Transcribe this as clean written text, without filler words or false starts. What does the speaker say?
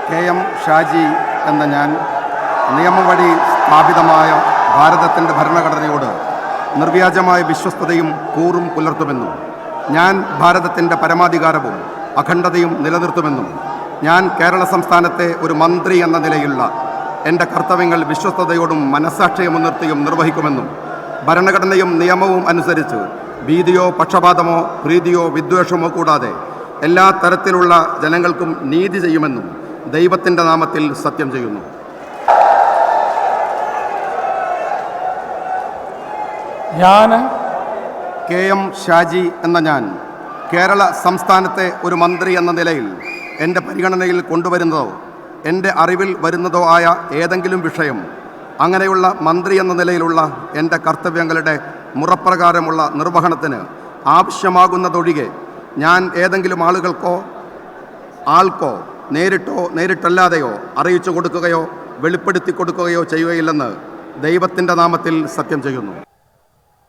KM Shaji എന്ന ഞാൻ നിയമം വഴി സ്ഥാപിതമായ ഭാരതത്തിൻ്റെ ഭരണഘടനയോട് നിർവ്യാജമായ വിശ്വസ്തതയും കൂറും പുലർത്തുമെന്നും ഞാൻ ഭാരതത്തിൻ്റെ പരമാധികാരവും അഖണ്ഡതയും നിലനിർത്തുമെന്നും ഞാൻ കേരള സംസ്ഥാനത്തെ ഒരു മന്ത്രി എന്ന നിലയിലുള്ള എൻ്റെ കർത്തവ്യങ്ങൾ വിശ്വസ്തയോടും മനസ്സാക്ഷിയെ മുൻനിർത്തിയും നിർവഹിക്കുമെന്നും ഭരണഘടനയും നിയമവും അനുസരിച്ച് ഭീതിയോ പക്ഷപാതമോ പ്രീതിയോ വിദ്വേഷമോ കൂടാതെ എല്ലാ തരത്തിലുള്ള ജനങ്ങൾക്കും നീതി ചെയ്യുമെന്നും ദൈവത്തിൻ്റെ നാമത്തിൽ സത്യം ചെയ്യുന്നു. ഞാൻ KM ഷാജി എന്ന ഞാൻ കേരള സംസ്ഥാനത്തെ ഒരു മന്ത്രി എന്ന നിലയിൽ എൻ്റെ പരിഗണനയിൽ കൊണ്ടുവരുന്നതോ എൻ്റെ അറിവിൽ വരുന്നതോ ആയ ഏതെങ്കിലും വിഷയം അങ്ങനെയുള്ള മന്ത്രി എന്ന നിലയിലുള്ള എൻ്റെ കർത്തവ്യങ്ങളുടെ മുറപ്രകാരമുള്ള നിർവഹണത്തിന് ആവശ്യമാകുന്നതൊഴികെ ഞാൻ ഏതെങ്കിലും ആൾക്കോ നേരിട്ടോ നേരിട്ടല്ലാതെയോ അറിയിച്ചു കൊടുക്കുകയോ വെളിപ്പെടുത്തി കൊടുക്കുകയോ ചെയ്യുകയില്ലെന്ന് ദൈവത്തിൻ്റെ നാമത്തിൽ സത്യം ചെയ്യുന്നു.